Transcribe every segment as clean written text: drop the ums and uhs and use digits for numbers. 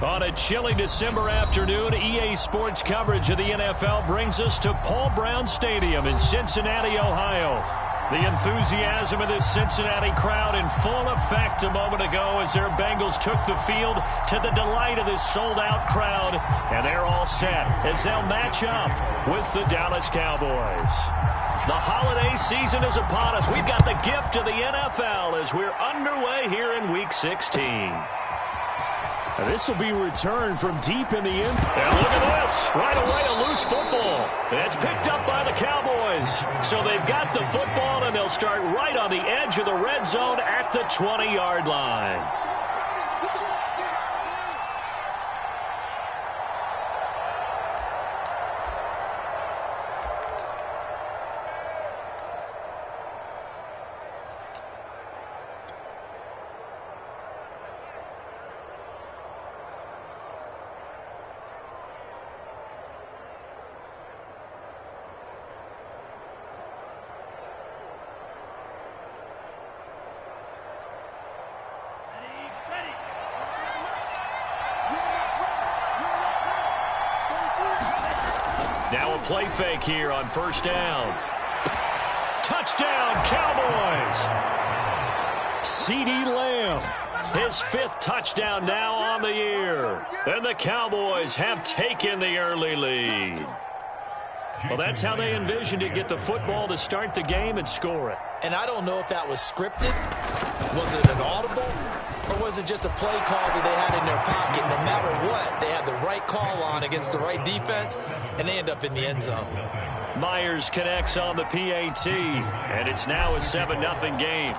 On a chilly December afternoon, EA Sports coverage of the NFL brings us to Paul Brown Stadium in Cincinnati, Ohio. The enthusiasm of this Cincinnati crowd in full effect a moment ago as their Bengals took the field to the delight of this sold-out crowd. And they're all set as they'll match up with the Dallas Cowboys. The holiday season is upon us. We've got the gift of the NFL as we're underway here in Week 16. This will be returned from deep in the end. And look at this. Right away, a loose football. It's picked up by the Cowboys. So they've got the football, and they'll start right on the edge of the red zone at the 20-yard line. Now a play fake here on first down. Touchdown, Cowboys! CeeDee Lamb, his 5th touchdown now on the year. And the Cowboys have taken the early lead. Well, that's how they envisioned it, get the football to start the game and score it. And I don't know if that was scripted. Was it an audible? Or was it just a play call that they had in their pocket? No matter what, they had the right call on against the right defense, and they end up in the end zone. Myers connects on the PAT, and it's now a 7-0 game.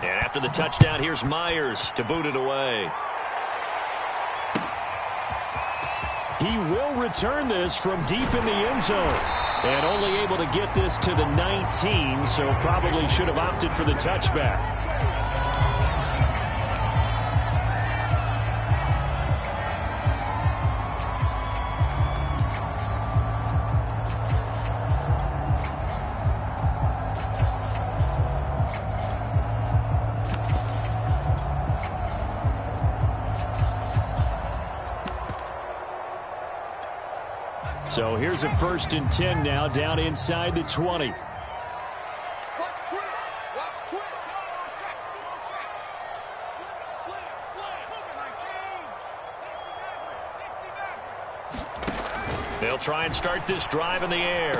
And after the touchdown, here's Myers to boot it away. He will return this from deep in the end zone. And only able to get this to the 19, so probably should have opted for the touchback. So here's a 1st and 10 now, down inside the 20. They'll try and start this drive in the air.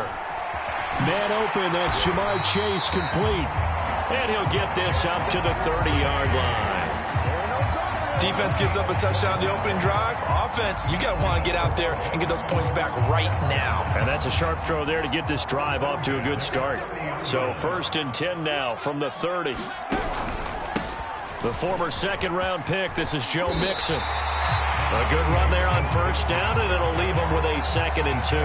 Man open, that's Jamar Chase complete. And he'll get this up to the 30-yard line. Defense gives up a touchdown the opening drive. Offense, you got to want to get out there and get those points back right now. And that's a sharp throw there to get this drive off to a good start. So 1st and 10 now from the 30. The former 2nd-round pick, this is Joe Mixon. A good run there on first down, and it'll leave them with a 2nd and 2.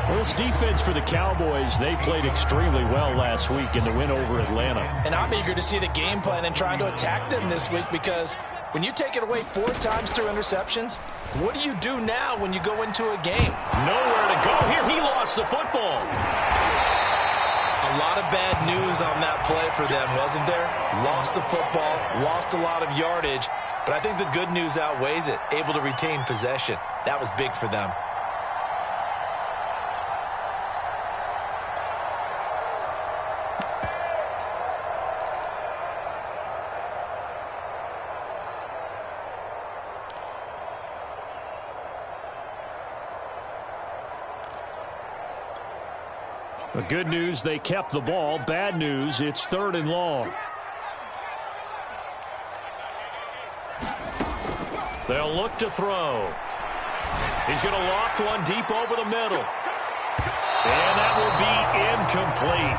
Well, this defense for the Cowboys, they played extremely well last week in the win over Atlanta. And I'm eager to see the game plan and trying to attack them this week, because when you take it away 4 times through interceptions, what do you do now when you go into a game? Nowhere to go here. He lost the football. A lot of bad news on that play for them, wasn't there? Lost the football, lost a lot of yardage, but I think the good news outweighs it. Able to retain possession. That was big for them. The good news, they kept the ball. Bad news, it's 3rd and long. They'll look to throw. He's going to loft one deep over the middle. And that will be incomplete.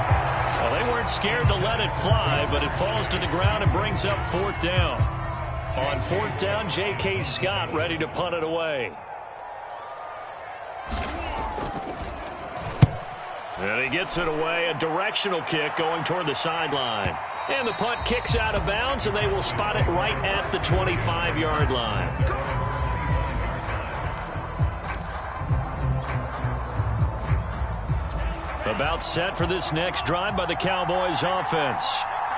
Well, they weren't scared to let it fly, but it falls to the ground and brings up 4th down. On 4th down, J.K. Scott ready to punt it away. And he gets it away, a directional kick going toward the sideline. And the punt kicks out of bounds, and they will spot it right at the 25-yard line. About set for this next drive by the Cowboys offense.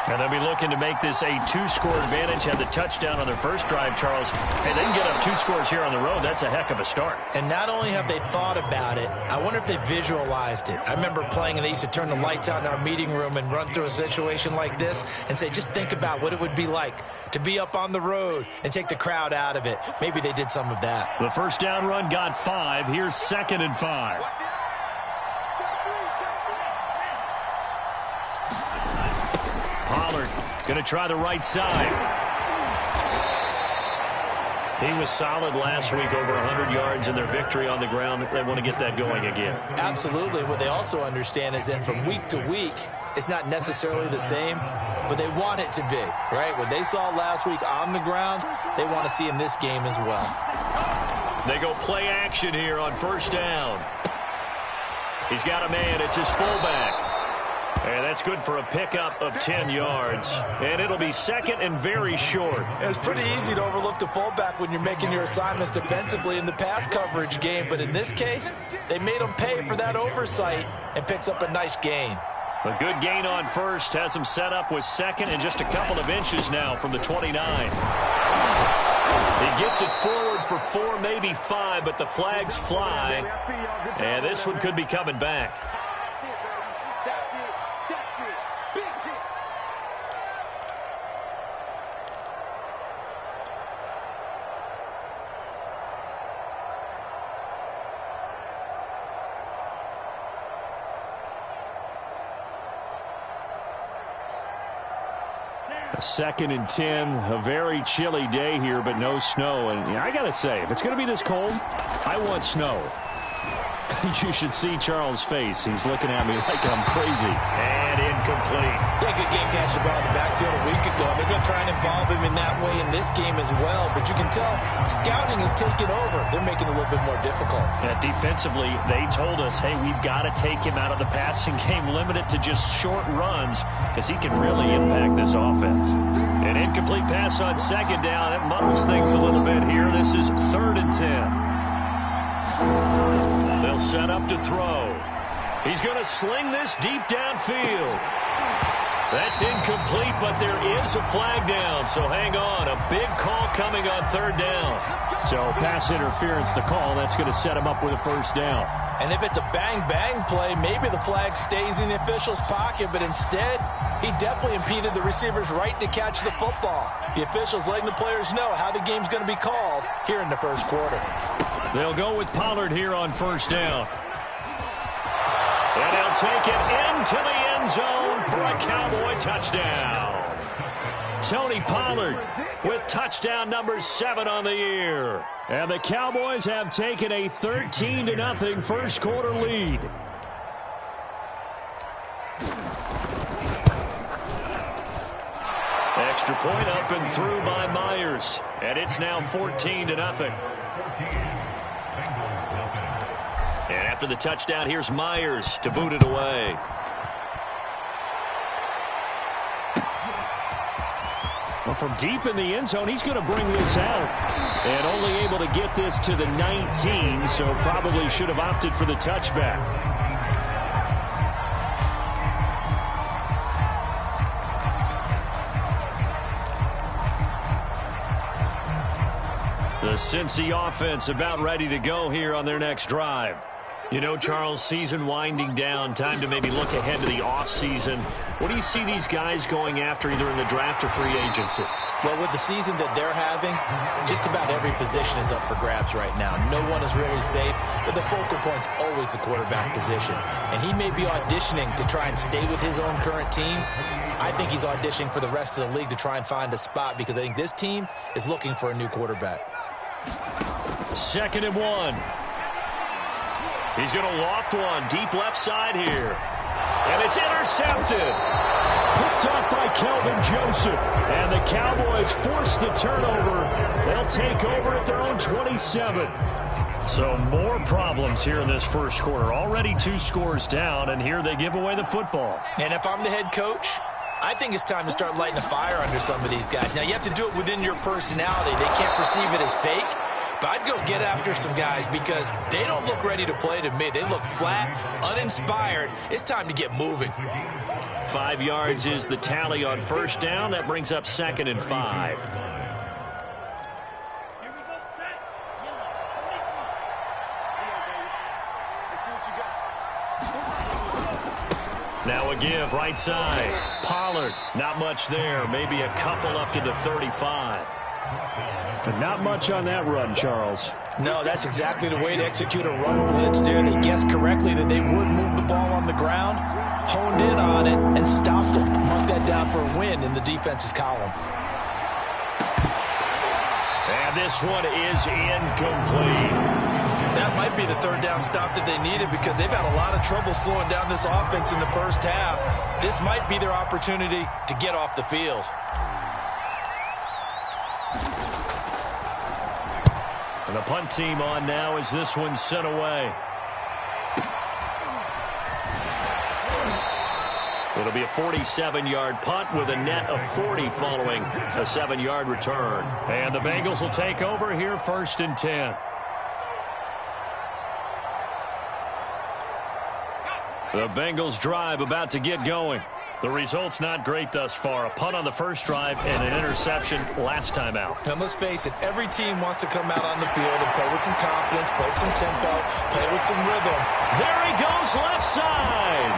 And they'll be looking to make this a 2-score advantage. Had the touchdown on their first drive, Charles. Hey, they can get up 2 scores here on the road. That's a heck of a start. And not only have they thought about it, I wonder if they visualized it. I remember playing, and they used to turn the lights out in our meeting room and run through a situation like this and say, just think about what it would be like to be up on the road and take the crowd out of it. Maybe they did some of that. The first down run got 5. Here's 2nd and 5. Pollard going to try the right side. He was solid last week, over 100 yards in their victory on the ground. They want to get that going again. Absolutely. What they also understand is that from week to week, it's not necessarily the same, but they want it to be, right? What they saw last week on the ground, they want to see in this game as well. They go play action here on first down. He's got a man. It's his fullback. And that's good for a pickup of 10 yards. And it'll be 2nd and very short. It's pretty easy to overlook the fullback when you're making your assignments defensively in the pass coverage game. But in this case, they made him pay for that oversight and picks up a nice gain. A good gain on first. Has him set up with 2nd and just a couple of inches now from the 29. He gets it forward for 4, maybe 5, but the flags fly. And this one could be coming back. A 2nd and 10, a very chilly day here, but no snow. And I got to say, if it's going to be this cold, I want snow. You should see Charles' face. He's looking at me like I'm crazy. And incomplete. Yeah, good game catching the ball in the backfield a week ago. They're going to try and involve him in that way in this game as well. But you can tell scouting is taking over. They're making it a little bit more difficult. Yeah, defensively, they told us, hey, we've got to take him out of the passing game, limit it to just short runs, because he can really impact this offense. An incomplete pass on 2nd down. That muddles things a little bit here. This is 3rd and 10. They'll set up to throw. He's going to sling this deep downfield. That's incomplete, but there is a flag down, so hang on. A big call coming on 3rd down. So pass interference, the call. That's going to set him up with a first down. And if it's a bang-bang play, maybe the flag stays in the official's pocket, but instead, he definitely impeded the receiver's right to catch the football. The officials letting the players know how the game's going to be called here in the first quarter. They'll go with Pollard here on first down. And he'll take it into the end zone for a Cowboy touchdown. Tony Pollard with touchdown number 7 on the year. And the Cowboys have taken a 13-0 first quarter lead. Extra point up and through by Myers. And it's now 14-0. And after the touchdown, here's Myers to boot it away. Well, from deep in the end zone, he's going to bring this out. And only able to get this to the 19, so probably should have opted for the touchback. The Cincy offense about ready to go here on their next drive. You know, Charles, season winding down, time to maybe look ahead to the offseason. What do you see these guys going after either in the draft or free agency? Well, with the season that they're having, just about every position is up for grabs right now. No one is really safe, but the focal point's always the quarterback position. And he may be auditioning to try and stay with his own current team. I think he's auditioning for the rest of the league to try and find a spot because I think this team is looking for a new quarterback. 2nd and 1. He's going to loft one deep left side here. And it's intercepted. Picked off by Kelvin Joseph. And the Cowboys force the turnover. They'll take over at their own 27. So more problems here in this first quarter. Already 2 scores down, and here they give away the football. And if I'm the head coach, I think it's time to start lighting a fire under some of these guys. Now, you have to do it within your personality. They can't perceive it as fake. But I'd go get after some guys because they don't look ready to play to me. They look flat, uninspired. It's time to get moving. 5 yards is the tally on first down. That brings up 2nd and 5. Now a give, right side. Pollard, not much there. Maybe a couple up to the 35. But not much on that run, Charles. No, that's exactly the way to execute a run blitz there. They guessed correctly that they would move the ball on the ground, honed in on it, and stopped them. Mark that down for a win in the defense's column. And this one is incomplete. That might be the 3rd down stop that they needed because they've had a lot of trouble slowing down this offense in the first half. This might be their opportunity to get off the field. And the punt team on now as this one's sent away. It'll be a 47-yard punt with a net of 40 following a 7-yard return. And the Bengals will take over here 1st and 10. The Bengals drive about to get going. The result's not great thus far. A punt on the first drive and an interception last time out. And let's face it, every team wants to come out on the field and play with some confidence, play some tempo, play with some rhythm. There he goes left side.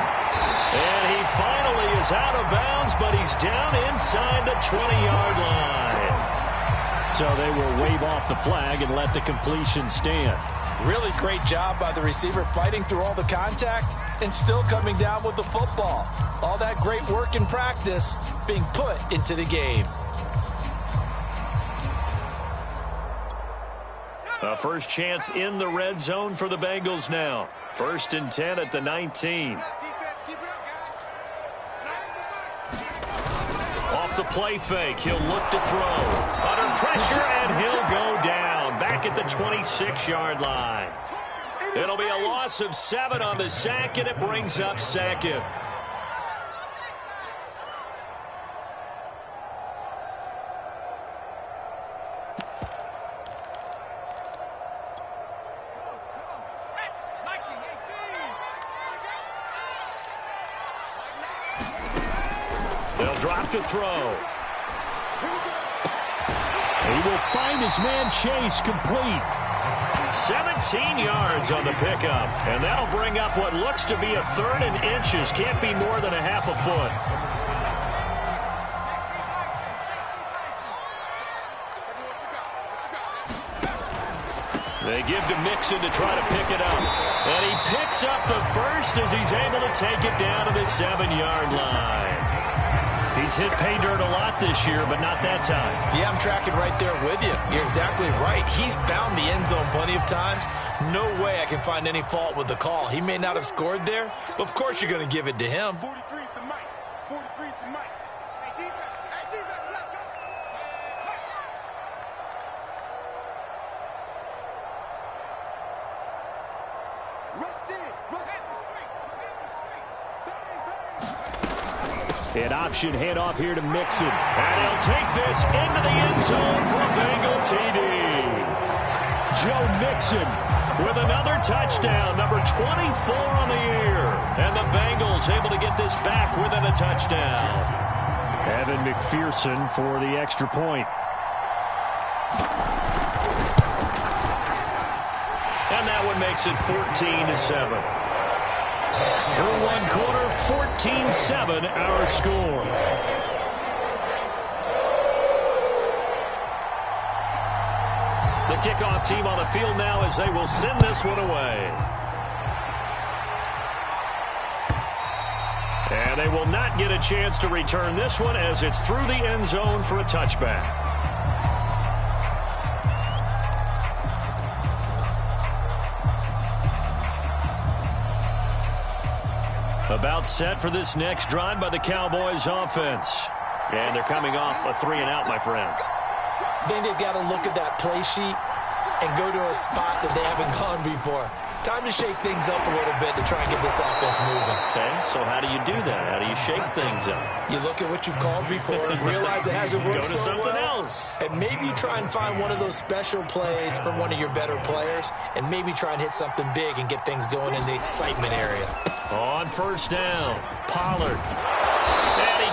And he finally is out of bounds, but he's down inside the 20-yard line. So they will wave off the flag and let the completion stand. Really great job by the receiver fighting through all the contact and still coming down with the football. All that great work in practice being put into the game. A first chance in the red zone for the Bengals now. 1st and 10 at the 19. Off the play fake, he'll look to throw. Under pressure, and he'll go down. Back at the 26-yard line. It'll be a loss of 7 on the sack, and it brings up 2nd. They'll drop to throw. He will find his man Chase complete. 17 yards on the pickup, and that'll bring up what looks to be a 3rd and inches. Can't be more than a half a foot. They give to Mixon to try to pick it up, and he picks up the first as he's able to take it down to the 7-yard line. He's hit pay dirt a lot this year, but not that time. Yeah, I'm tracking right there with you. You're exactly right. He's found the end zone plenty of times. No way I can find any fault with the call. He may not have scored there, but of course you're going to give it to him. 43's the mic. 43's the mic. Hey, defense, let's go. Rush in. Rush in the street. An option handoff here to Mixon. And he'll take this into the end zone for a Bengal TD. Joe Mixon with another touchdown, number 24 on the year. And the Bengals able to get this back within a touchdown. Evan McPherson for the extra point. And that one makes it 14-7. Through one quarter, 14-7 our score. The kickoff team on the field now as they will send this one away. And they will not get a chance to return this one as it's through the end zone for a touchback. About set for this next drive by the Cowboys offense. And they're coming off a 3-and-out, my friend. I think they've got to look at that play sheet and go to a spot that they haven't gone before. Time to shake things up a little bit to try and get this offense moving. Okay, so how do you do that? How do you shake things up? You look at what you've called before and realize it hasn't worked Go to so something well. else. And maybe you try and find one of those special plays from one of your better players and maybe try and hit something big and get things going in the excitement area. On first down, Pollard.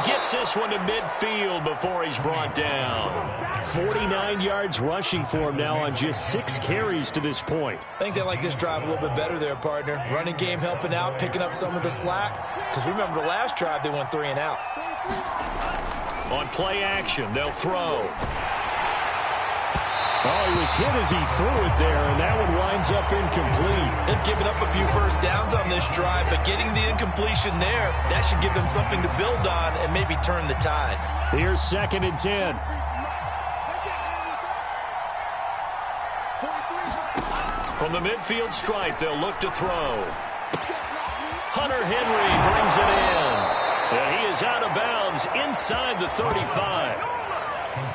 he gets this one to midfield before he's brought down. 49 yards rushing for him now on just 6 carries to this point. I think they like this drive a little bit better there, partner. Running game helping out, picking up some of the slack. Because remember, the last drive they went 3 and out. On play action, they'll throw. Oh, he was hit as he threw it there, and that one winds up incomplete. They've given up a few first downs on this drive, but getting the incompletion there, that should give them something to build on and maybe turn the tide. Here's 2nd and 10. From the midfield stripe, they'll look to throw. Hunter Henry brings it in. And he is out of bounds inside the 35.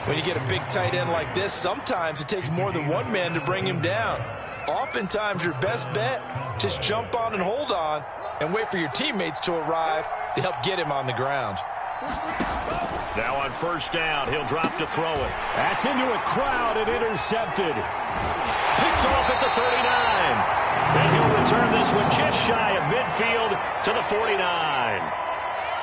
When you get a big tight end like this, sometimes it takes more than one man to bring him down. Oftentimes, your best bet, just jump on and hold on and wait for your teammates to arrive to help get him on the ground. Now on first down, he'll drop to throw it. That's into a crowd and intercepted. Picked off at the 39. And he'll return this one just shy of midfield to the 49.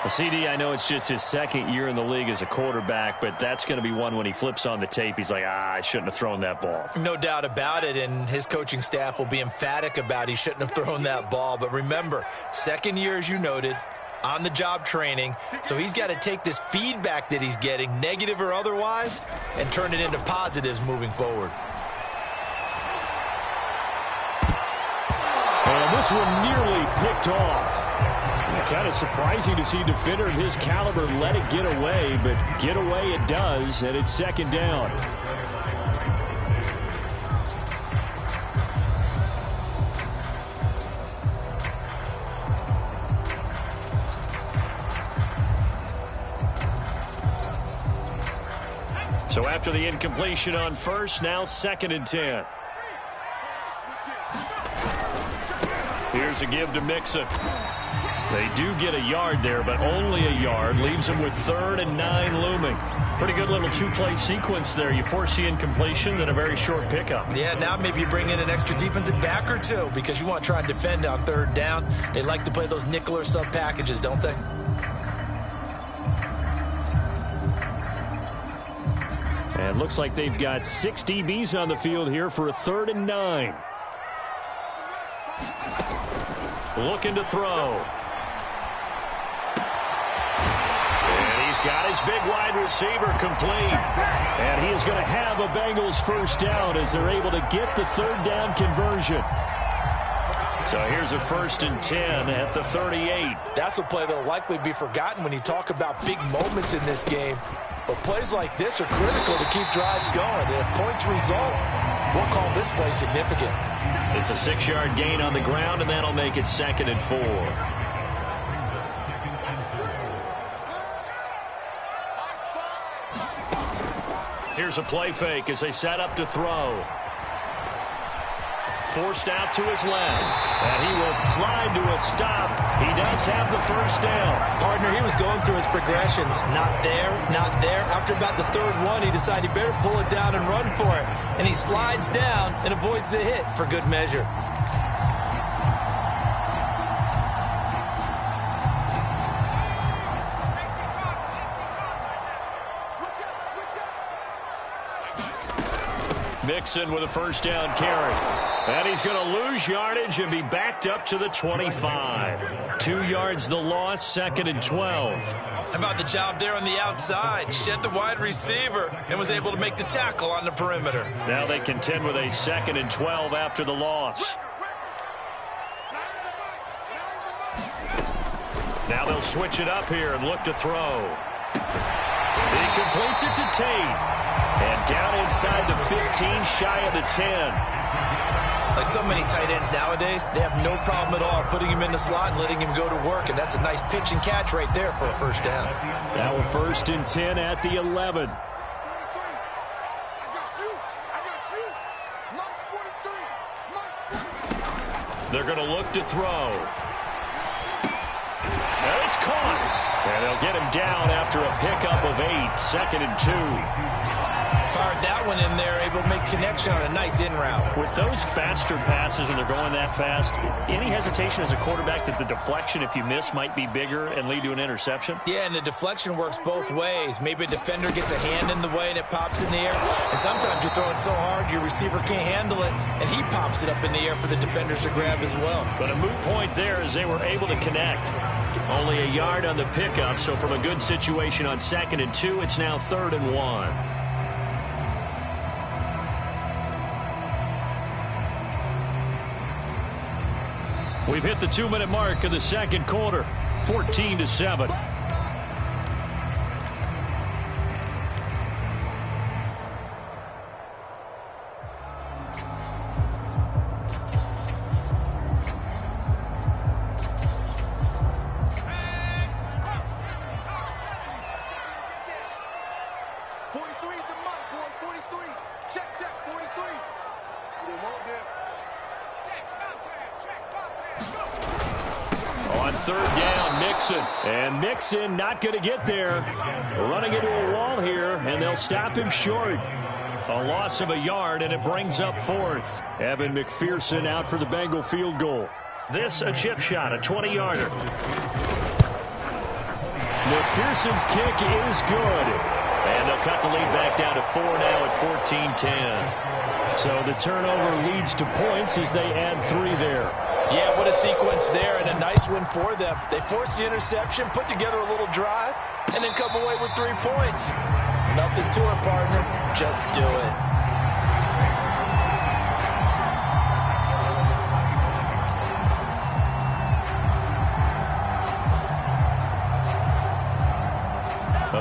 CD, I know it's just his 2nd year in the league as a quarterback, but that's going to be one when he flips on the tape, he's like, I shouldn't have thrown that ball. No doubt about it, and his coaching staff will be emphatic about he shouldn't have thrown that ball. But remember, 2nd year, as you noted, on-the-job training, so he's got to take this feedback that he's getting, negative or otherwise, and turn it into positives moving forward. And this one nearly picked off. Kind of surprising to see a defender of his caliber let it get away, but get away it does, and it's 2nd down. So after the incompletion on first, now 2nd and 10. Here's a give to Mixon. They do get a yard there, but only a yard. Leaves them with 3rd and 9 looming. Pretty good little 2-play sequence there. You force the incompletion, then a very short pickup. Yeah, now maybe you bring in an extra defensive back or two because you want to try and defend on 3rd down. They like to play those nickel or sub packages, don't they? And looks like they've got 6 DBs on the field here for a 3rd and 9. Looking to throw. And he's got his big wide receiver complete. And he is going to have a Bengals first down as they're able to get the 3rd down conversion. So here's a 1st and 10 at the 38. That's a play that will likely be forgotten when you talk about big moments in this game. But plays like this are critical to keep drives going. And if points result, we'll call this play significant. It's a 6-yard gain on the ground, and that'll make it 2nd and 4. Here's a play fake as they set up to throw. Forced out to his left, and he will slide to a stop. He does have the first down. Partner, he was going through his progressions. Not there, not there. After about the 3rd one, he decided he better pull it down and run for it. And he slides down and avoids the hit for good measure. Mixon with a first down carry. And he's going to lose yardage and be backed up to the 25. 2 yards the loss, 2nd and 12. How about the job there on the outside? Shed the wide receiver and was able to make the tackle on the perimeter. Now they contend with a 2nd and 12 after the loss. Now they'll switch it up here and look to throw. He completes it to Tate. And down inside the 15, shy of the 10. Like so many tight ends nowadays, they have no problem at all putting him in the slot and letting him go to work. And that's a nice pitch and catch right there for a first down. Now a 1st and 10 at the 11. They're going to look to throw. And it's caught. And they'll get him down after a pickup of 8. 2nd and 2. Fired that one in there, able to make connection on a nice in route. With those faster passes and they're going that fast, any hesitation as a quarterback that the deflection, if you miss, might be bigger and lead to an interception? Yeah, and the deflection works both ways. Maybe a defender gets a hand in the way and it pops in the air. And sometimes you throw it so hard your receiver can't handle it, and he pops it up in the air for the defenders to grab as well. But a moot point there as they were able to connect. Only a yard on the pickup, so from a good situation on 2nd and 2, it's now 3rd and 1. We've hit the 2-minute mark of the second quarter, 14-7. And Mixon not going to get there. Running into a wall here, and they'll stop him short. A loss of a yard, and it brings up 4th. Evan McPherson out for the Bengal field goal. This a chip shot, a 20-yarder. McPherson's kick is good. And they'll cut the lead back down to 4 now at 14-10. So the turnover leads to points as they add 3 there. Yeah, what a sequence there, and a nice win for them. They forced the interception, put together a little drive, and then come away with 3 points. Nothing to it, partner. Just do it.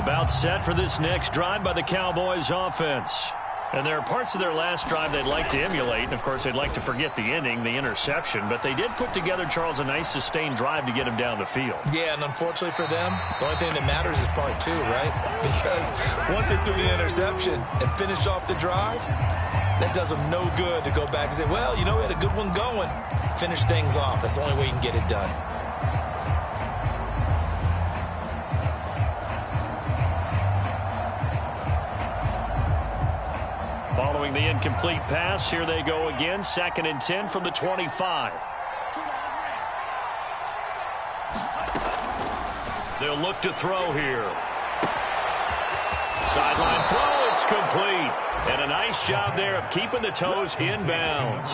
About set for this next drive by the Cowboys offense. And there are parts of their last drive they'd like to emulate. And, of course, they'd like to forget the ending, the interception. But they did put together, Charles, a nice sustained drive to get him down the field. Yeah, and unfortunately for them, the only thing that matters is part 2, right? Because once they threw the interception and finished off the drive, that does them no good to go back and say, well, you know, we had a good one going. Finish things off. That's the only way you can get it done. Following the incomplete pass, here they go again. 2nd and 10 from the 25. They'll look to throw here. Sideline throw, it's complete. And a nice job there of keeping the toes inbounds.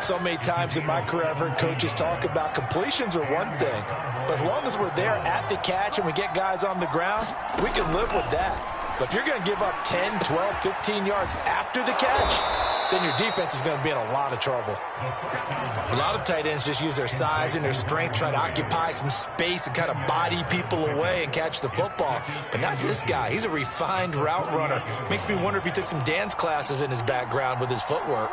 So many times in my career I've heard coaches talk about completions are one thing. But as long as we're there at the catch and we get guys on the ground, we can live with that. But if you're going to give up 10, 12, 15 yards after the catch, then your defense is going to be in a lot of trouble. A lot of tight ends just use their size and their strength, try to occupy some space and kind of body people away and catch the football. But not this guy. He's a refined route runner. Makes me wonder if he took some dance classes in his background with his footwork.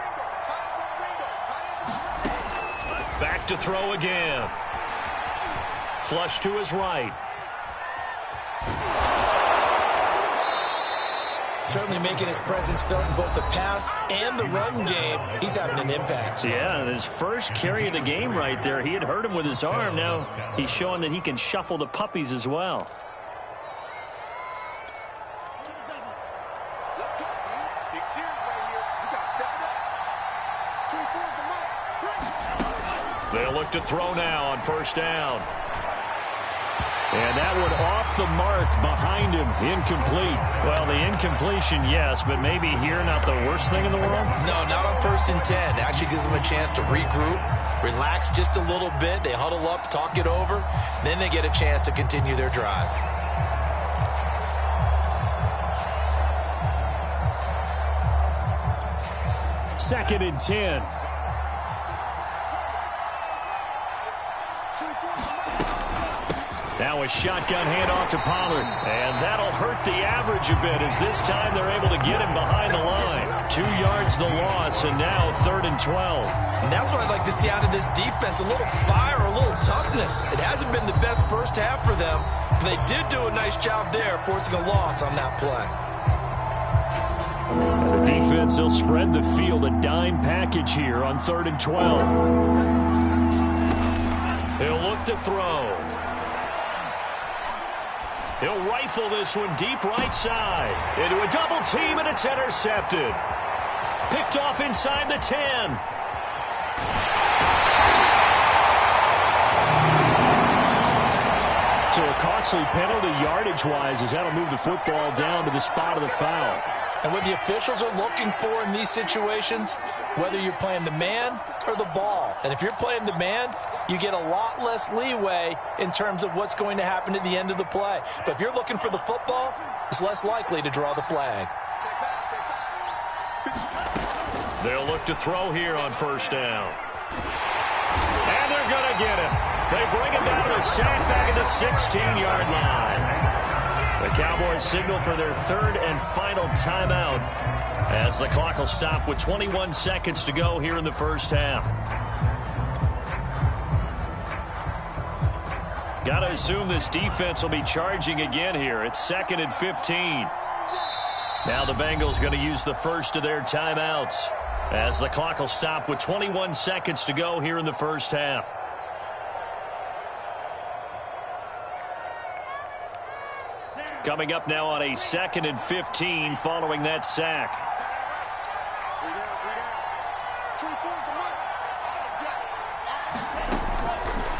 Back to throw again. Flush to his right. Certainly making his presence felt in both the pass and the run game. He's having an impact. Yeah, and his first carry of the game right there, he had hurt him with his arm. Now he's showing that he can shuffle the puppies as well. They'll look to throw now on 1st down. And that one off the mark behind him, incomplete. Well, the incompletion, yes, but maybe here not the worst thing in the world? No, not on 1st and 10. It actually gives them a chance to regroup, relax just a little bit. They huddle up, talk it over, then they get a chance to continue their drive. Second and 10. Now a shotgun handoff to Pollard. And that'll hurt the average a bit as this time they're able to get him behind the line. 2 yards the loss, and now 3rd and 12. And that's what I'd like to see out of this defense. A little fire, a little toughness. It hasn't been the best first half for them, but they did do a nice job there forcing a loss on that play. The defense will spread the field, a dime package here on 3rd and 12. He'll look to throw. He'll rifle rifle this one deep right side. Into a double team, and it's intercepted. Picked off inside the 10. So a costly penalty yardage-wise as that'll move the football down to the spot of the foul. And what the officials are looking for in these situations, whether you're playing the man or the ball, and if you're playing the man, you get a lot less leeway in terms of what's going to happen at the end of the play. But if you're looking for the football, it's less likely to draw the flag. They'll look to throw here on first down. And they're going to get him. They bring him down to the sack back at the 16-yard line. The Cowboys signal for their third and final timeout as the clock will stop with 21 seconds to go here in the first half. Got to assume this defense will be charging again here. It's 2nd and 15. Now the Bengals going to use the first of their timeouts as the clock will stop with 21 seconds to go here in the first half. Coming up now on a 2nd and 15 following that sack.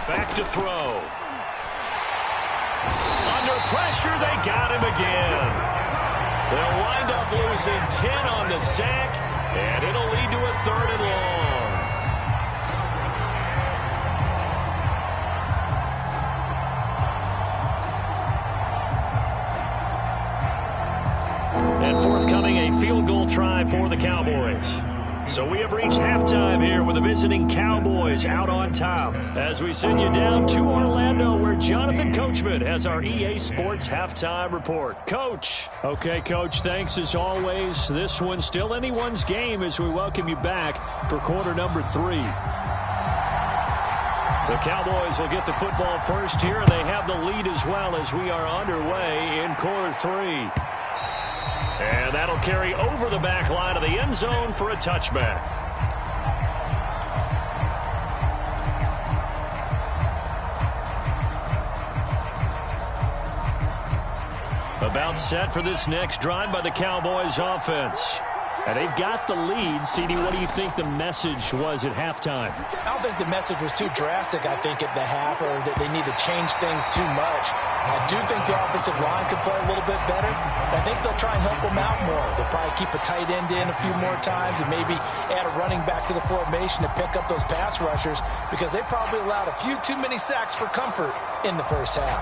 Back to throw. Under pressure, they got him again. They'll wind up losing 10 on the sack, and it'll lead to a 3rd and long. And forthcoming, a field goal try for the Cowboys. So we have reached halftime here with the visiting Cowboys out on top as we send you down to Orlando where Jonathan Coachman has our EA Sports halftime report. Coach. Okay, Coach, thanks as always. This one's still anyone's game as we welcome you back for quarter number 3. The Cowboys will get the football first here, and they have the lead as well as we are underway in quarter 3. And that'll carry over the back line of the end zone for a touchback. About set for this next drive by the Cowboys offense. And they've got the lead. CD, what do you think the message was at halftime? I don't think the message was too drastic, I think, at the half, or that they need to change things too much. I do think the offensive line could play a little bit better. I think they'll try and help them out more. They'll probably keep a tight end in a few more times and maybe add a running back to the formation to pick up those pass rushers because they probably allowed a few too many sacks for comfort in the first half.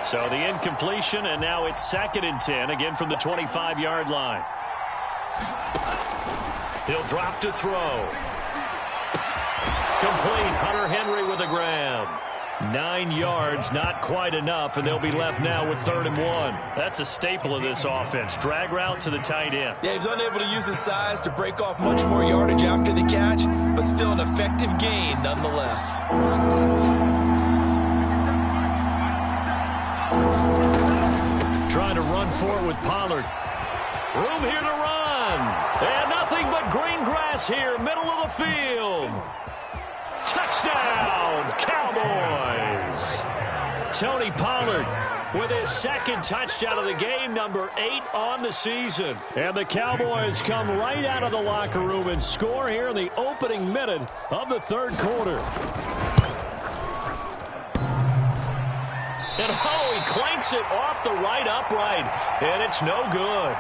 So the incompletion, and now it's 2nd and 10, again from the 25-yard line. He'll drop to throw. Complete. Hunter Henry with a grab. 9 yards, not quite enough, and they'll be left now with 3rd and 1. That's a staple of this offense. Drag route to the tight end. Yeah, he's unable to use his size to break off much more yardage after the catch, but still an effective gain nonetheless. Trying to run for it with Pollard. Room here to run. And nothing but green grass here, middle of the field. Touchdown, Cowboys. Tony Pollard with his 2nd touchdown of the game, number 8 on the season. And the Cowboys come right out of the locker room and score here in the opening minute of the 3rd quarter. And oh, he clanks it off the right upright, and it's no good.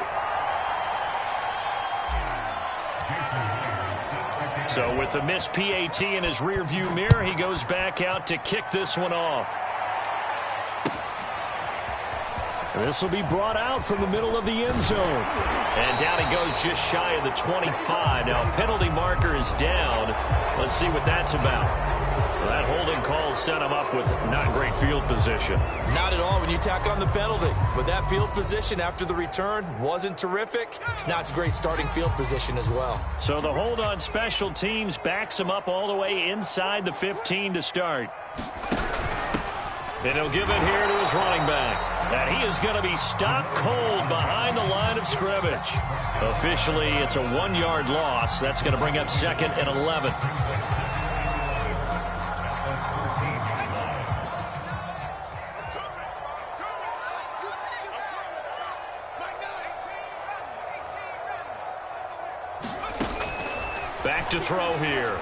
So with the missed PAT in his rearview mirror, he goes back out to kick this one off. This will be brought out from the middle of the end zone. And down he goes just shy of the 25. Now penalty marker is down. Let's see what that's about. Well, that holding call set him up with not great field position. Not at all when you tack on the penalty. But that field position after the return wasn't terrific. It's not a great starting field position as well. So the hold on special teams backs him up all the way inside the 15 to start. And he'll give it here to his running back. And he is going to be stopped cold behind the line of scrimmage. Officially, it's a 1-yard loss. That's going to bring up 2nd and 11. Back to throw here.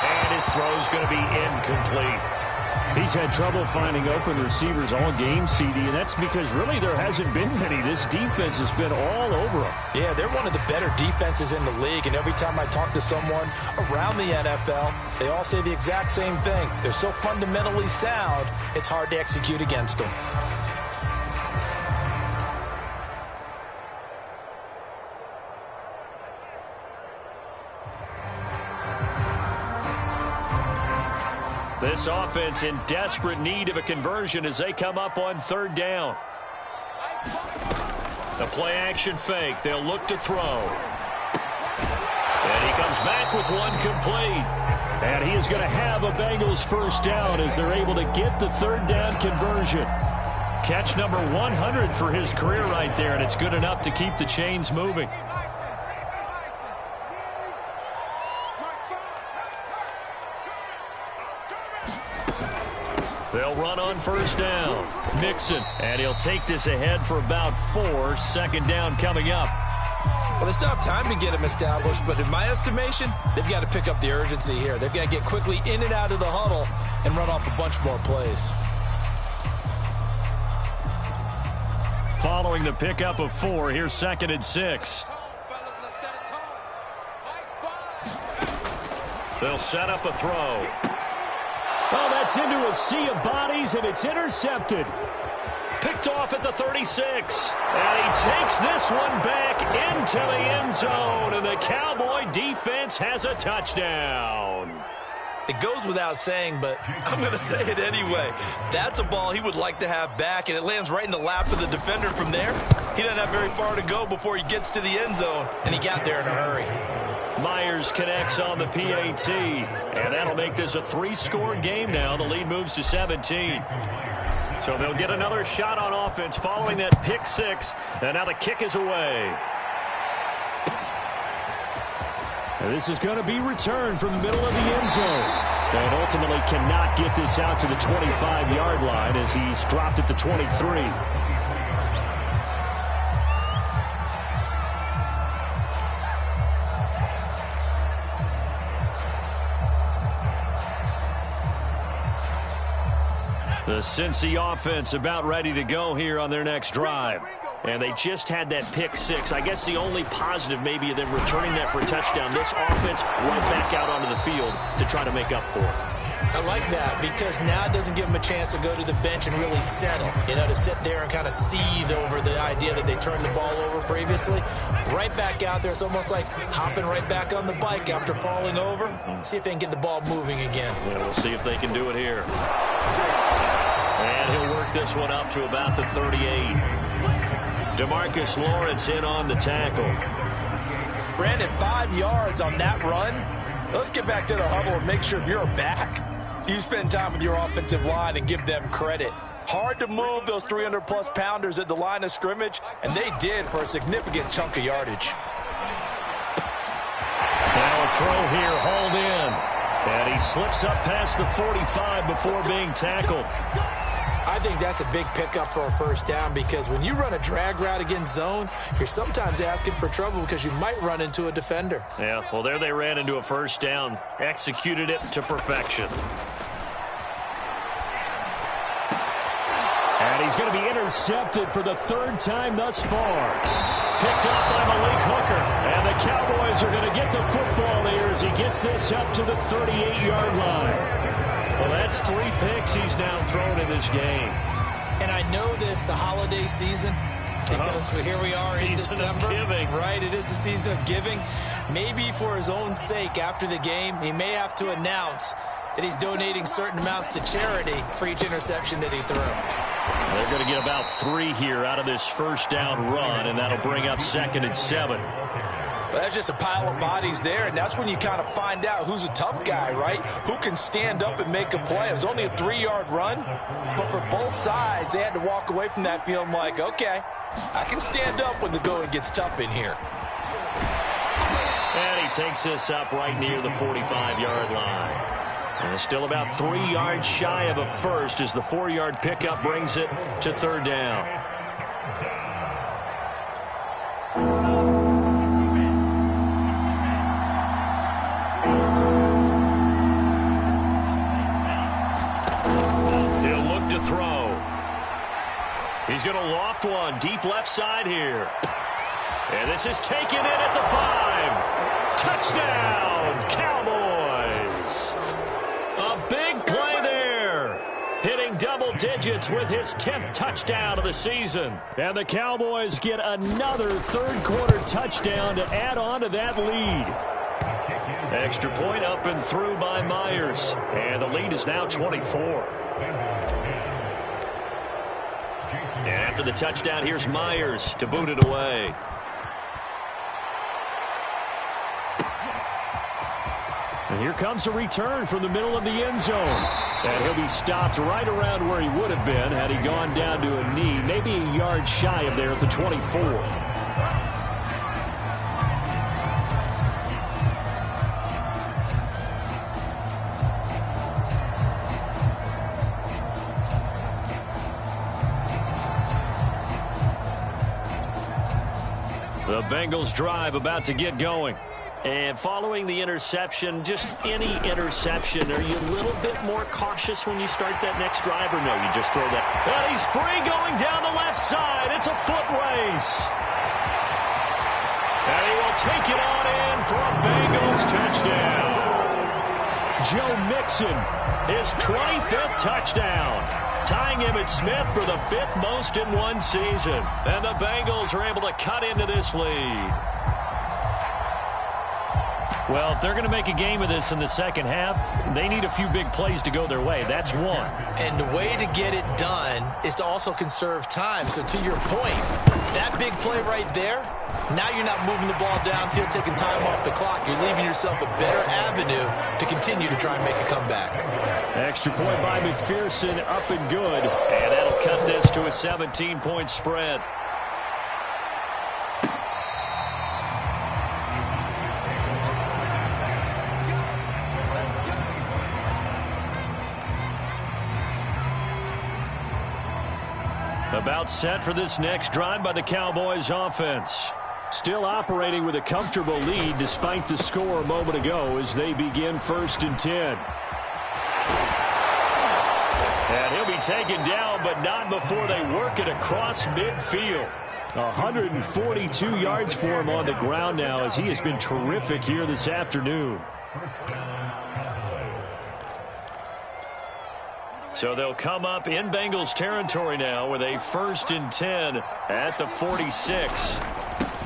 And his throw's going to be incomplete. He's had trouble finding open receivers all game, CD, and that's because really there hasn't been many. This defense has been all over him. Yeah, they're one of the better defenses in the league, and every time I talk to someone around the NFL, they all say the exact same thing. They're so fundamentally sound, it's hard to execute against them. This offense in desperate need of a conversion as they come up on third down. The play action fake. They'll look to throw. And he comes back with one complete. And he is going to have a Bengals first down as they're able to get the third down conversion. Catch number 100 for his career right there, and it's good enough to keep the chains moving. They'll run on first down. Mixon, and he'll take this ahead for about 4. Second down coming up. Well, they still have time to get him established, but in my estimation, they've got to pick up the urgency here. They've got to get quickly in and out of the huddle and run off a bunch more plays. Following the pickup of 4, here's 2nd and 6. They'll set up a throw. Oh, that's into a sea of bodies, and it's intercepted. Picked off at the 36. And he takes this one back into the end zone, and the Cowboy defense has a touchdown. It goes without saying, but I'm going to say it anyway. That's a ball he would like to have back, and it lands right in the lap of the defender from there. He doesn't have very far to go before he gets to the end zone, and he got there in a hurry. Myers connects on the PAT, and that'll make this a 3-score game now. The lead moves to 17. So they'll get another shot on offense following that pick 6, and now the kick is away. And this is going to be returned from the middle of the end zone. And ultimately cannot get this out to the 25-yard line as he's dropped at the 23. The Cincy offense about ready to go here on their next drive. And they just had that pick 6. I guess the only positive maybe of them returning that for a touchdown. This offense right back out onto the field to try to make up for it. I like that because now it doesn't give them a chance to go to the bench and really settle. You know, to sit there and kind of seethe over the idea that they turned the ball over previously. Right back out there. It's almost like hopping right back on the bike after falling over. See if they can get the ball moving again. Yeah, we'll see if they can do it here. And he'll work this one up to about the 38. DeMarcus Lawrence in on the tackle. Brandon, 5 yards on that run. Let's get back to the huddle and make sure if you're back, you spend time with your offensive line and give them credit. Hard to move those 300-plus pounders at the line of scrimmage, and they did for a significant chunk of yardage. Now a throw here, hauled in. And he slips up past the 45 before being tackled. I think that's a big pickup for a first down because when you run a drag route against zone, you're sometimes asking for trouble because you might run into a defender. Yeah, well, there they ran into a first down, executed it to perfection. And he's going to be intercepted for the 3rd time thus far. Picked up by Malik Hooker. And the Cowboys are going to get the football here as he gets this up to the 38-yard line. Well, that's 3 picks he's now thrown in this game. And I know this, the holiday season, because here we are in December. Season of giving. Right, it is the season of giving. Maybe for his own sake after the game, he may have to announce that he's donating certain amounts to charity for each interception that he threw. They're going to get about 3 here out of this first down run, and that'll bring up 2nd and 7. Well, that's just a pile of bodies there, and that's when you kind of find out who's a tough guy, right? Who can stand up and make a play. It was only a 3-yard run, but for both sides, they had to walk away from that feeling like, okay, I can stand up when the going gets tough in here. And he takes this up right near the 45-yard line. And still about 3 yards shy of a first as the 4-yard pickup brings it to 3rd down. He's going to loft one deep left side here. And this is taken in at the 5. Touchdown, Cowboys. A big play there. Hitting double digits with his 10th touchdown of the season. And the Cowboys get another third-quarter touchdown to add on to that lead. Extra point up and through by Myers. And the lead is now 24. And after the touchdown, here's Myers to boot it away. And here comes a return from the middle of the end zone. And he'll be stopped right around where he would have been had he gone down to a knee, maybe a yard shy of there at the 24. The Bengals drive about to get going. And following the interception, just any interception, are you a little bit more cautious when you start that next drive, or no, you just throw that? And he's free going down the left side. It's a foot race. And he will take it on in for a Bengals touchdown. Joe Mixon, his 25th touchdown. Tying Emmitt Smith for the 5th most in one season. And the Bengals are able to cut into this lead. Well, if they're going to make a game of this in the second half, they need a few big plays to go their way. That's one. And the way to get it done is to also conserve time. So to your point, that big play right there, now you're not moving the ball downfield, taking time off the clock. You're leaving yourself a better avenue to continue to try and make a comeback. Extra point by McPherson, up and good. And that'll cut this to a 17-point spread. About set for this next drive by the Cowboys offense. Still operating with a comfortable lead despite the score a moment ago as they begin 1st and 10. And he'll be taken down, but not before they work it across midfield. 142 yards for him on the ground now as he has been terrific here this afternoon. So they'll come up in Bengals territory now with a 1st and 10 at the 46.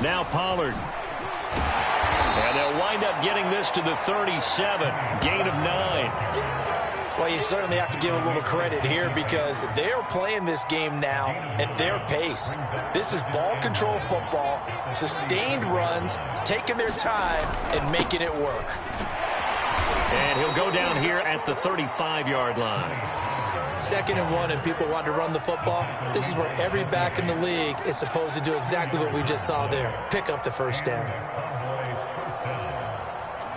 Now Pollard. And they'll wind up getting this to the 37. Gain of 9. Well, you certainly have to give a little credit here because they're playing this game now at their pace. This is ball control football, sustained runs, taking their time and making it work. And he'll go down here at the 35-yard line. 2nd and 1 and people want to run the football. This is where every back in the league is supposed to do exactly what we just saw there. Pick up the first down.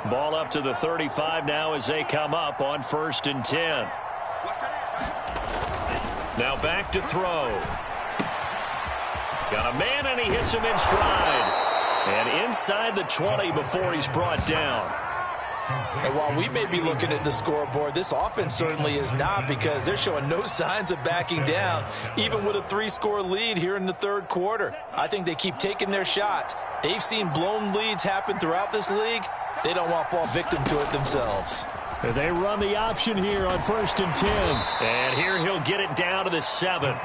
Ball up to the 35 now as they come up on 1st and 10. Now back to throw. Got a man and he hits him in stride. And inside the 20 before he's brought down. And while we may be looking at the scoreboard, this offense certainly is not because they're showing no signs of backing down, even with a 3-score lead here in the 3rd quarter. I think they keep taking their shots. They've seen blown leads happen throughout this league. They don't want to fall victim to it themselves. They run the option here on 1st and 10. And here he'll get it down to the 7.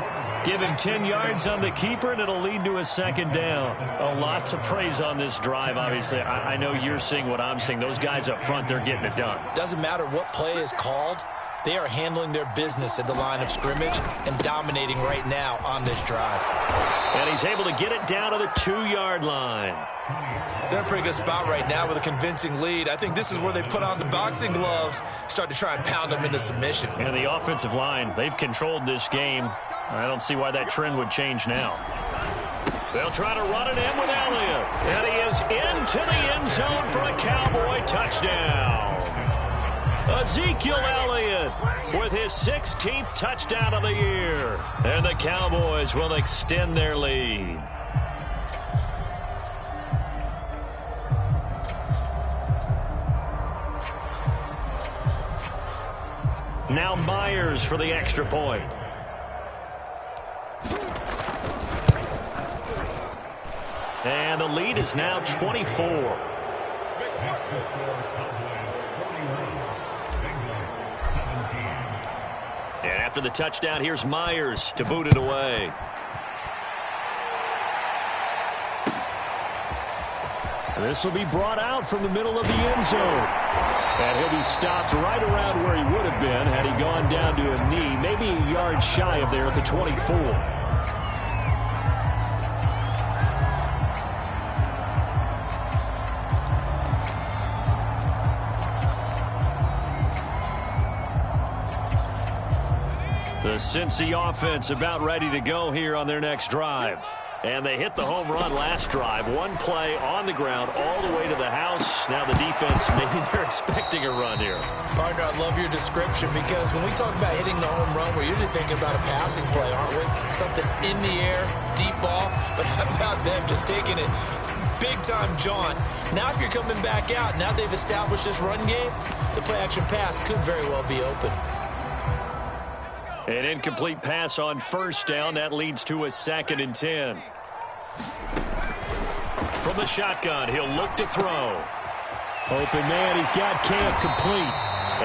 Give him 10 yards on the keeper, and it'll lead to a 2nd down. A lot to praise on this drive, obviously. I know you're seeing what I'm seeing. Those guys up front, they're getting it done. Doesn't matter what play is called. They are handling their business at the line of scrimmage and dominating right now on this drive. And he's able to get it down to the 2-yard line. They're in a pretty good spot right now with a convincing lead. I think this is where they put on the boxing gloves, start to try and pound them into submission. And the offensive line, they've controlled this game. I don't see why that trend would change now. They'll try to run it in with Elliott. And he is into the end zone for a Cowboy touchdown. Ezekiel Elliott with his 16th touchdown of the year. And the Cowboys will extend their lead. Now Myers for the extra point. And the lead is now 24. And after the touchdown, here's Myers to boot it away. This will be brought out from the middle of the end zone. And he'll be stopped right around where he would have been had he gone down to a knee, maybe a yard shy of there at the 24. The Cincy offense about ready to go here on their next drive. And they hit the home run last drive. One play on the ground all the way to the house. Now the defense, maybe they're expecting a run here. Partner, I love your description because when we talk about hitting the home run, we're usually thinking about a passing play, aren't we? Something in the air, deep ball. But how about them just taking it big-time jaunt? Now if you're coming back out, now they've established this run game, the play-action pass could very well be open. An incomplete pass on first down. That leads to a 2nd and 10. From the shotgun, he'll look to throw. Open man, he's got Camp complete.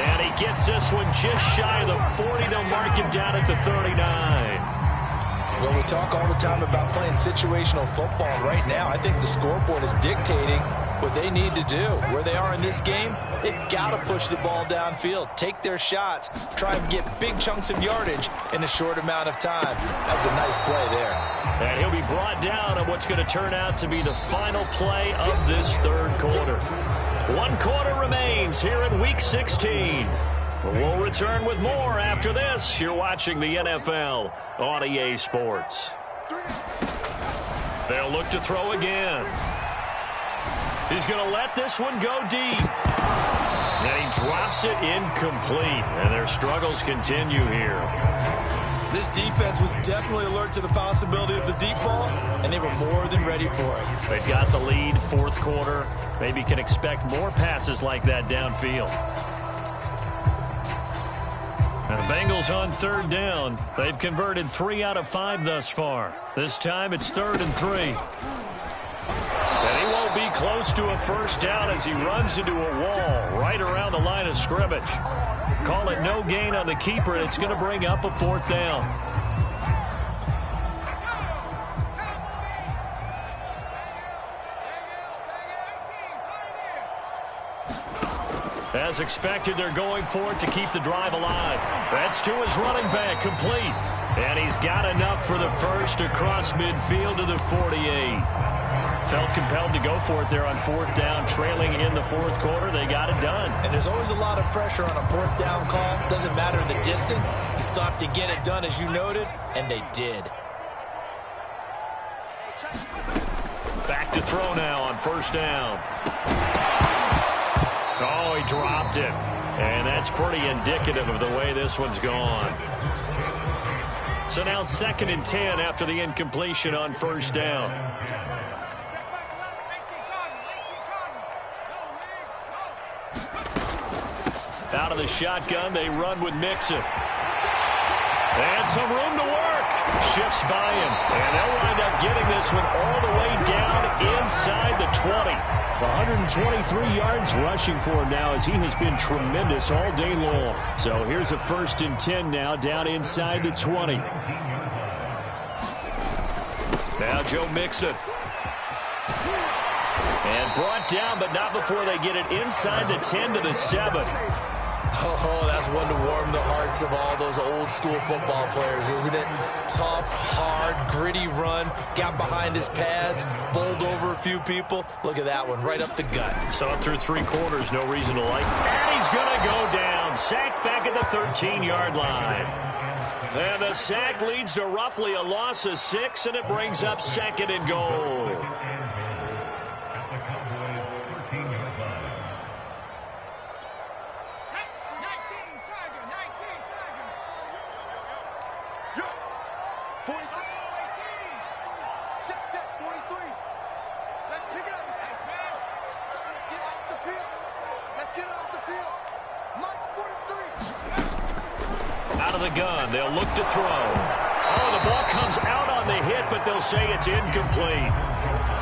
And he gets this one just shy of the 40. They'll mark him down at the 39. Well, we talk all the time about playing situational football. Right now, I think the scoreboard is dictating what they need to do. Where they are in this game, they've got to push the ball downfield, take their shots, try and get big chunks of yardage in a short amount of time. That was a nice play there. And he'll be brought down on what's going to turn out to be the final play of this third quarter. 1 quarter remains here in Week 16. We'll return with more after this. You're watching the NFL on EA Sports. They'll look to throw again. He's going to let this one go deep. And he drops it incomplete. And their struggles continue here. This defense was definitely alert to the possibility of the deep ball, and they were more than ready for it. They've got the lead, fourth quarter. Maybe can expect more passes like that downfield. And the Bengals on 3rd down. They've converted 3 out of 5 thus far. This time it's 3rd and 3. And he won't be close to a first down as he runs into a wall right around the line of scrimmage. Call it no gain on the keeper, and it's going to bring up a 4th down. As expected, they're going for it to keep the drive alive. That's to his running back, complete. And he's got enough for the first across midfield to the 48. Felt compelled to go for it there on 4th down, trailing in the 4th quarter. They got it done. And there's always a lot of pressure on a 4th down call. Doesn't matter the distance. You stop to get it done, as you noted, and they did. Back to throw now on 1st down. Oh, he dropped it. And that's pretty indicative of the way this one's gone. So now 2nd and 10 after the incompletion on 1st down. Out of the shotgun, they run with Mixon. And some room to work. Shifts by him. And they'll wind up getting this one all the way down inside the 20. 123 yards rushing for him now as he has been tremendous all day long. So here's a 1st and 10 now down inside the 20. Now Joe Mixon. And brought down, but not before they get it inside the 10 to the 7. Oh, that's one to warm the hearts of all those old school football players, isn't it? Tough, hard, gritty run. Got behind his pads, bowled over a few people. Look at that one, right up the gut. Saw it through 3 quarters, no reason to like. And he's going to go down. Sacked back at the 13-yard line. And the sack leads to roughly a loss of 6, and it brings up 2nd and goal. Gun. They'll look to throw. Oh, the ball comes out on the hit, but they'll say it's incomplete.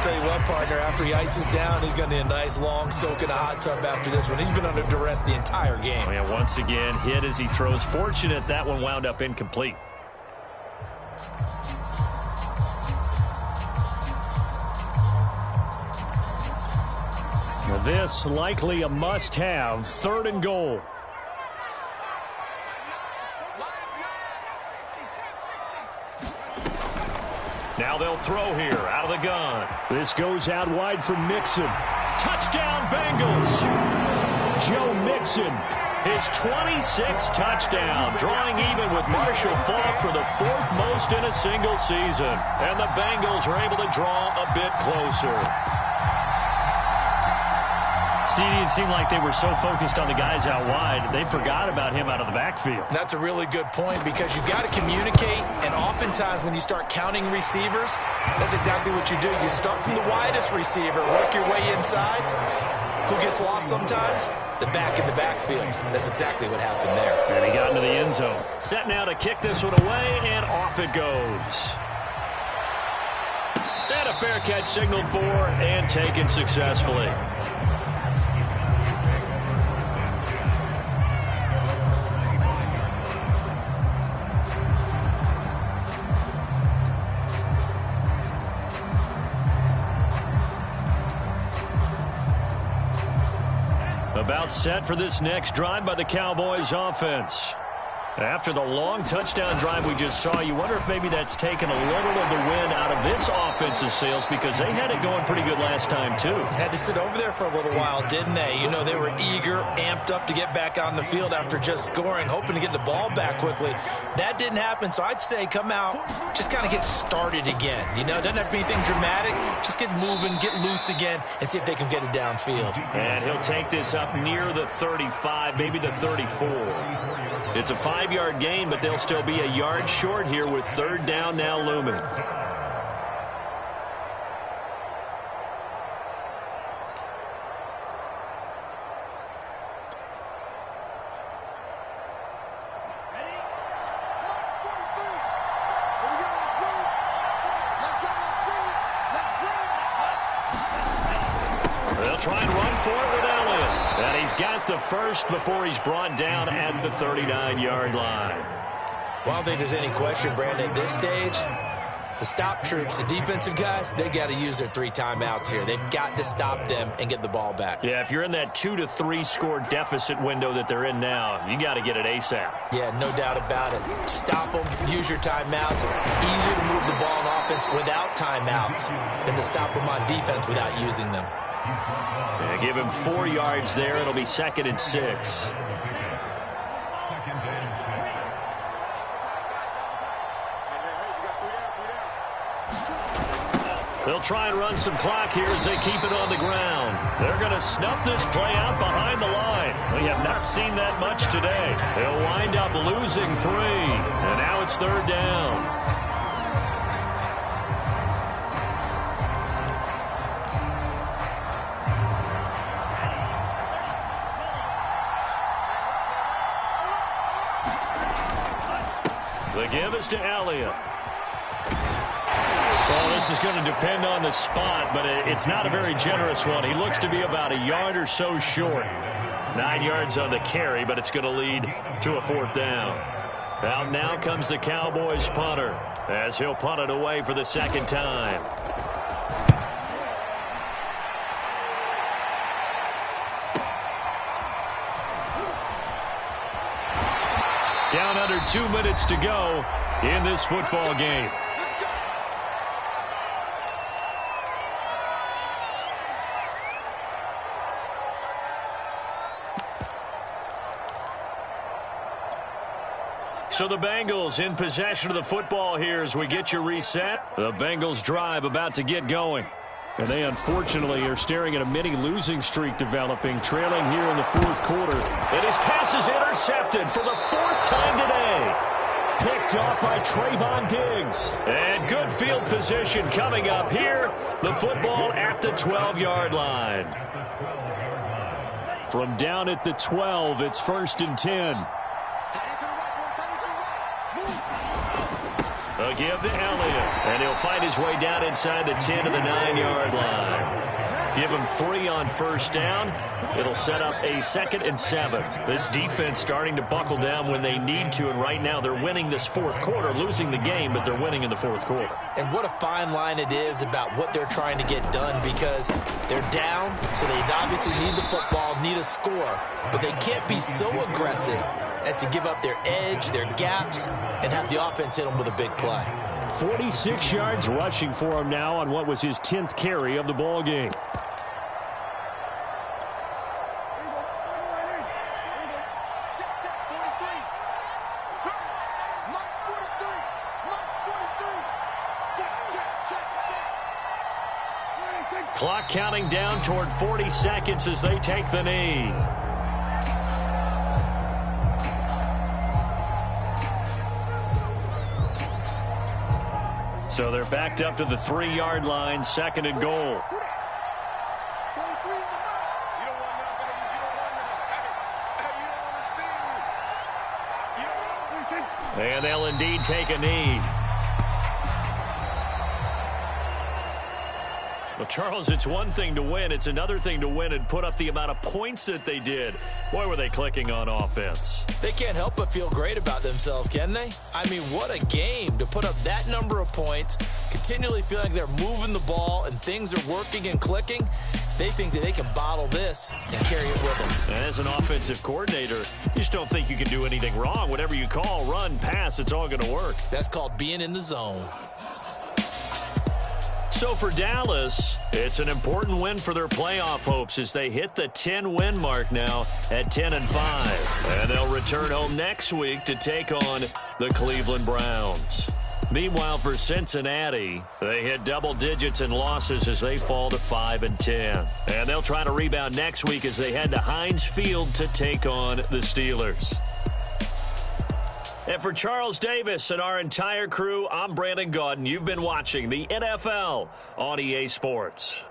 Tell you what, partner, after he ices down, he's going to need a nice long soak in a hot tub after this one. He's been under duress the entire game. Oh, yeah, once again, hit as he throws. Fortunate that one wound up incomplete. Well, this likely a must-have. 3rd and goal. Now they'll throw here out of the gun. This goes out wide for Mixon. Touchdown, Bengals. Joe Mixon, his 26th touchdown, drawing even with Marshall Faulk for the 4th most in a single season. And the Bengals are able to draw a bit closer. It seemed like they were so focused on the guys out wide, they forgot about him out of the backfield. That's a really good point because you've got to communicate, and oftentimes when you start counting receivers, that's exactly what you do. You start from the widest receiver, work your way inside. Who gets lost sometimes? The back in the backfield. That's exactly what happened there. And he got into the end zone. Set now to kick this one away, and off it goes. And a fair catch signaled for and taken successfully. About set for this next drive by the Cowboys offense. After the long touchdown drive we just saw, you wonder if maybe that's taken a little of the wind out of this offense's sails because they had it going pretty good last time, too. Had to sit over there for a little while, didn't they? You know, they were eager, amped up to get back on the field after just scoring, hoping to get the ball back quickly. That didn't happen, so I'd say come out, just kind of get started again. You know, doesn't have to be anything dramatic. Just get moving, get loose again, and see if they can get it downfield. And he'll take this up near the 35, maybe the 34. It's a 5-yard gain, but they'll still be a yard short here with 3rd down now looming. They'll try and run for it with Elliott. And he's got the first before he's brought down at the 39-yard line. Well, I don't think there's any question, Brandon, at this stage, the stop troops, the defensive guys, they got to use their 3 timeouts here. They've got to stop them and get the ball back. Yeah, if you're in that 2 to 3 score deficit window that they're in now, you got to get it ASAP. Yeah, no doubt about it. Stop them, use your timeouts. Easier to move the ball on offense without timeouts than to stop them on defense without using them. Yeah, give him 4 yards there. It'll be 2nd and 6. They'll try and run some clock here as they keep it on the ground. They're going to snuff this play out behind the line. We have not seen that much today. They'll wind up losing 3. And now it's 3rd down. The give is to Elliott. Well, this is going to depend on the spot, but it's not a very generous one. He looks to be about a yard or so short. 9 yards on the carry, but it's going to lead to a 4th down. Out now comes the Cowboys punter as he'll punt it away for the 2nd time. Down under 2 minutes to go in this football game. So the Bengals in possession of the football here as we get you reset. The Bengals drive about to get going. And they unfortunately are staring at a mini losing streak developing, trailing here in the 4th quarter. And his pass is intercepted for the 4th time today. Picked off by Trayvon Diggs. And good field position coming up here. The football at the 12-yard line. From down at the 12, it's 1st and 10. A give to Elliott. And he'll fight his way down inside the 10 to the 9-yard line. Give him 3 on first down. It'll set up a 2nd and 7. This defense starting to buckle down when they need to, and right now they're winning this fourth quarter, losing the game, but they're winning in the fourth quarter. And what a fine line it is about what they're trying to get done, because they're down, so they obviously need the football, need a score, but they can't be so aggressive as to give up their edge, their gaps, and have the offense hit them with a big play. 46 yards rushing for him now on what was his 10th carry of the ball game. Clock counting down toward 40 seconds as they take the knee. So they're backed up to the 3-yard line, 2nd and goal. And they'll indeed take a knee. Well, Charles, it's one thing to win. It's another thing to win and put up the amount of points that they did. Boy, were they clicking on offense. They can't help but feel great about themselves, can they? I mean, what a game to put up that number of points, continually feeling like they're moving the ball and things are working and clicking. They think that they can bottle this and carry it with them. And as an offensive coordinator, you just don't think you can do anything wrong. Whatever you call, run, pass, it's all going to work. That's called being in the zone. So for Dallas, it's an important win for their playoff hopes as they hit the 10-win mark now at 10-5. And they'll return home next week to take on the Cleveland Browns. Meanwhile, for Cincinnati, they hit double digits in losses as they fall to 5-10. And they'll try to rebound next week as they head to Heinz Field to take on the Steelers. And for Charles Davis and our entire crew, I'm Brandon Gaudin. You've been watching the NFL on EA Sports.